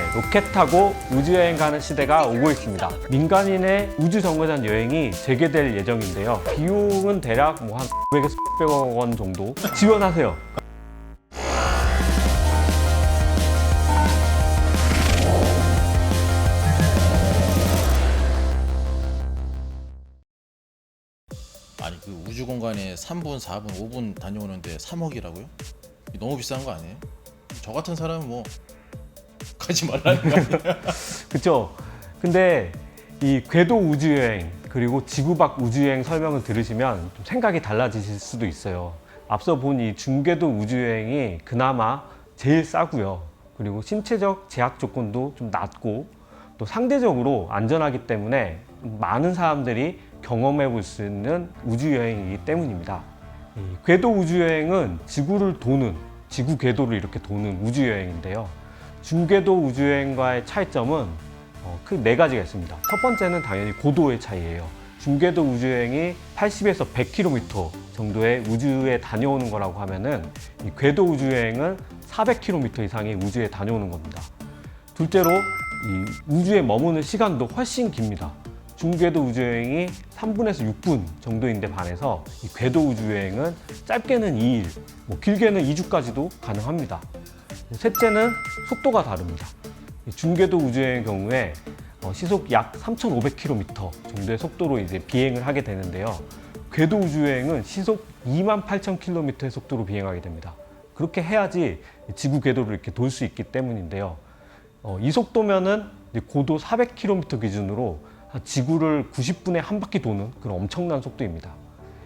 로켓 타고 우주여행 가는 시대가 오고 있습니다. 민간인의 우주정거장 여행이 재개될 예정인데요. 비용은 대략 한 500에서 600억 원 정도 지원하세요. 아니 그 우주 공간에 3분, 4분, 5분 다녀오는데 3억이라고요? 너무 비싼 거 아니에요? 저 같은 사람은 뭐 가지 말라는 거 아니에요? 그쵸? 근데 이 궤도 우주여행 그리고 지구 밖 우주여행 설명을 들으시면 좀 생각이 달라지실 수도 있어요. 앞서 본 이 중궤도 우주여행이 그나마 제일 싸고요. 그리고 신체적 제약 조건도 좀 낮고 또 상대적으로 안전하기 때문에 많은 사람들이 경험해 볼 수 있는 우주여행이기 때문입니다. 이 궤도 우주여행은 지구를 도는, 지구 궤도를 이렇게 도는 우주여행인데요. 중궤도 우주여행과의 차이점은 크 4가지가 있습니다. 첫 번째는 당연히 고도의 차이예요. 중궤도 우주여행이 80에서 100km 정도의 우주에 다녀오는 거라고 하면은 이 궤도 우주여행은 400km 이상의 우주에 다녀오는 겁니다. 둘째로 이 우주에 머무는 시간도 훨씬 깁니다. 중궤도 우주여행이 3분에서 6분 정도인데 반해서 이 궤도 우주여행은 짧게는 2일, 길게는 2주까지도 가능합니다. 셋째는 속도가 다릅니다. 중궤도 우주여행의 경우에 시속 약 3,500km 정도의 속도로 이제 비행을 하게 되는데요. 궤도 우주여행은 시속 28,000km의 속도로 비행하게 됩니다. 그렇게 해야지 지구 궤도를 이렇게 돌 수 있기 때문인데요. 이 속도면은 고도 400km 기준으로 지구를 90분에 한 바퀴 도는 그런 엄청난 속도입니다.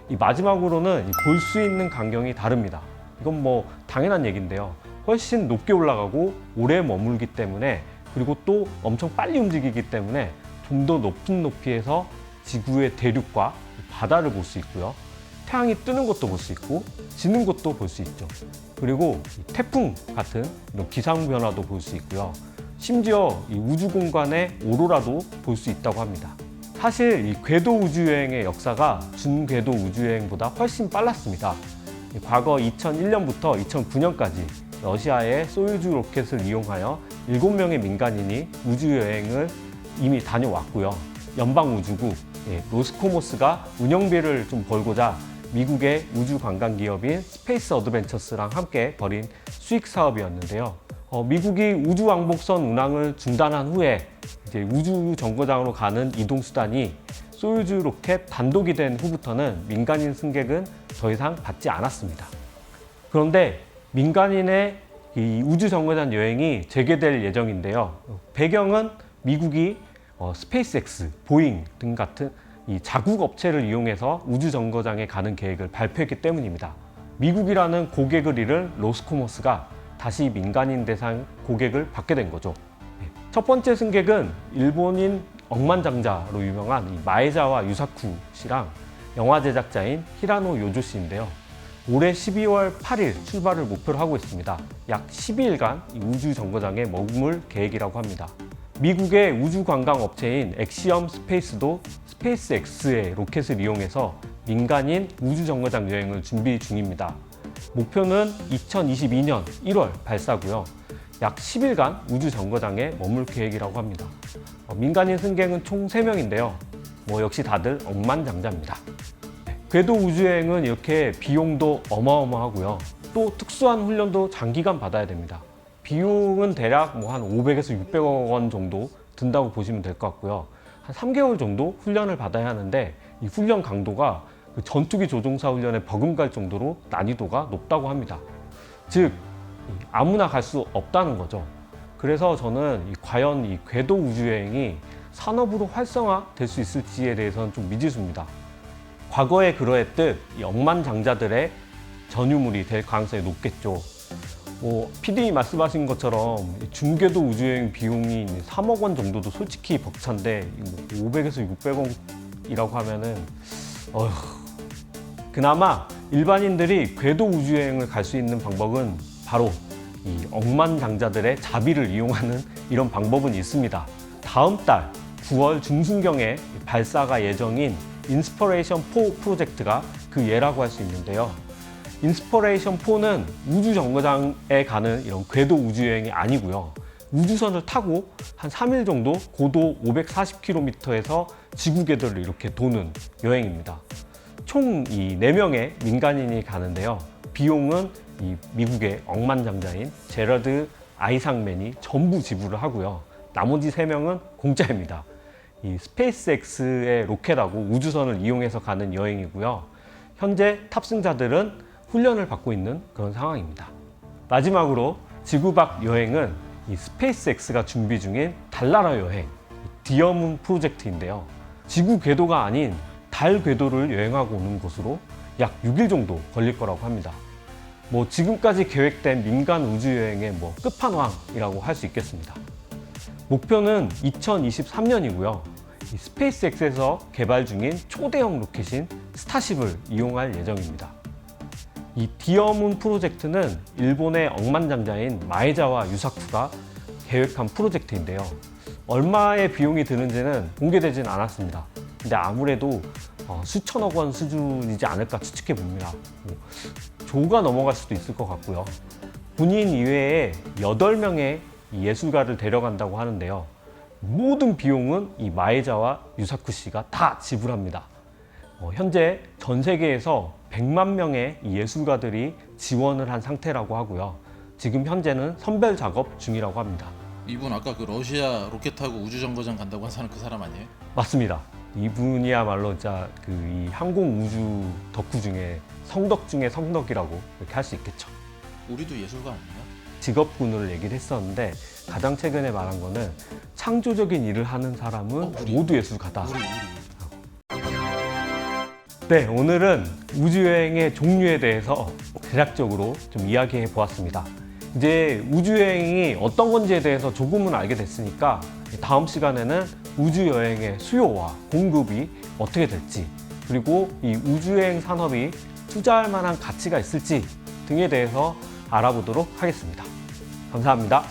이 마지막으로는 볼 수 있는 간경이 다릅니다. 이건 뭐 당연한 얘기인데요. 훨씬 높게 올라가고 오래 머물기 때문에 그리고 또 엄청 빨리 움직이기 때문에 좀 더 높은 높이에서 지구의 대륙과 바다를 볼 수 있고요. 태양이 뜨는 것도 볼 수 있고 지는 것도 볼 수 있죠. 그리고 태풍 같은 이런 기상 변화도 볼 수 있고요. 심지어 이 우주 공간의 오로라도 볼 수 있다고 합니다. 사실 이 궤도 우주여행의 역사가 중궤도 우주여행보다 훨씬 빨랐습니다. 과거 2001년부터 2009년까지 러시아의 소유주 로켓을 이용하여 7명의 민간인이 우주여행을 이미 다녀왔고요. 연방우주국 로스코모스가 운영비를 좀 벌고자 미국의 우주 관광 기업인 스페이스 어드벤처스랑 함께 벌인 수익 사업이었는데요. 미국이 우주 왕복선 운항을 중단한 후에 이제 우주 정거장으로 가는 이동 수단이 소유주 로켓 단독이 된 후부터는 민간인 승객은 더 이상 받지 않았습니다. 그런데 민간인의 이 우주 정거장 여행이 재개될 예정인데요. 배경은 미국이 스페이스X, 보잉 등 같은 이 자국 업체를 이용해서 우주 정거장에 가는 계획을 발표했기 때문입니다. 미국이라는 고객을 잃은 로스코모스가 다시 민간인 대상 고객을 받게 된 거죠. 첫 번째 승객은 일본인 억만장자로 유명한 마에자와 유사쿠 씨랑 영화 제작자인 히라노 요조 씨인데요. 올해 12월 8일 출발을 목표로 하고 있습니다. 약 12일간 우주 정거장에 머물 계획이라고 합니다. 미국의 우주 관광 업체인 엑시엄 스페이스도 스페이스X의 로켓을 이용해서 민간인 우주 정거장 여행을 준비 중입니다. 목표는 2022년 1월 발사고요. 약 10일간 우주 정거장에 머물 계획이라고 합니다. 민간인 승객은 총 3명인데요. 역시 다들 억만장자입니다. 궤도 우주여행은 이렇게 비용도 어마어마하고요. 또 특수한 훈련도 장기간 받아야 됩니다. 비용은 대략 한 500에서 600억 원 정도 든다고 보시면 될 것 같고요. 한 3개월 정도 훈련을 받아야 하는데 이 훈련 강도가 전투기 조종사 훈련에 버금갈 정도로 난이도가 높다고 합니다. 즉 아무나 갈 수 없다는 거죠. 그래서 저는 과연 이 궤도 우주여행이 산업으로 활성화될 수 있을지에 대해서는 좀 미지수입니다. 과거에 그러했듯 이 억만장자들의 전유물이 될 가능성이 높겠죠. PD님 말씀하신 것처럼 중궤도 우주여행 비용이 3억 원 정도도 솔직히 벅찬데 500에서 600억이라고 하면은 그나마 일반인들이 궤도 우주여행을 갈 수 있는 방법은 바로 이 억만장자들의 자비를 이용하는 이런 방법은 있습니다. 다음 달 9월 중순경에 발사가 예정인 인스퍼레이션 4 프로젝트가 그 예라고 할 수 있는데요. 인스퍼레이션 4는 우주 정거장에 가는 이런 궤도 우주여행이 아니고요. 우주선을 타고 한 3일 정도 고도 540km에서 지구 궤도를 이렇게 도는 여행입니다. 총 이 4명의 민간인이 가는데요. 비용은 이 미국의 억만장자인 제러드 아이삭맨이 전부 지불을 하고요. 나머지 3명은 공짜입니다. 이 스페이스X의 로켓하고 우주선을 이용해서 가는 여행이고요. 현재 탑승자들은 훈련을 받고 있는 그런 상황입니다. 마지막으로 지구 밖 여행은 이 스페이스X가 준비 중인 달나라 여행, 디어문 프로젝트인데요. 지구 궤도가 아닌 달 궤도를 여행하고 오는 곳으로 약 6일 정도 걸릴 거라고 합니다. 지금까지 계획된 민간 우주 여행의 끝판왕이라고 할 수 있겠습니다. 목표는 2023년이고요. 이 스페이스X에서 개발 중인 초대형 로켓인 스타쉽을 이용할 예정입니다. 이 디어문 프로젝트는 일본의 억만장자인 마에자와 유사쿠가 계획한 프로젝트인데요. 얼마의 비용이 드는지는 공개되진 않았습니다. 근데 아무래도 수천억 원 수준이지 않을까 추측해 봅니다. 조가 넘어갈 수도 있을 것 같고요. 본인 이외에 8명의 예술가를 데려간다고 하는데요. 모든 비용은 이 마에자와 유사쿠 씨가 다 지불합니다. 현재 전 세계에서 100만 명의 이 예술가들이 지원을 한 상태라고 하고요. 지금 현재는 선별 작업 중이라고 합니다. 이분 아까 그 러시아 로켓 타고 우주정거장 간다고 한 사람 그 사람 아니에요? 맞습니다. 이분이야말로 진짜 이 항공 우주 덕후 중에 성덕 중에 성덕이라고 이렇게 할 수 있겠죠. 우리도 예술가 아닌가? 직업군을 얘기를 했었는데 가장 최근에 말한 거는 창조적인 일을 하는 사람은 우리. 모두 예술가다. 우리. 네, 오늘은 우주여행의 종류에 대해서 대략적으로 좀 이야기해 보았습니다. 이제 우주여행이 어떤 건지에 대해서 조금은 알게 됐으니까 다음 시간에는 우주여행의 수요와 공급이 어떻게 될지, 그리고 이 우주여행 산업이 투자할 만한 가치가 있을지 등에 대해서 알아보도록 하겠습니다. 감사합니다.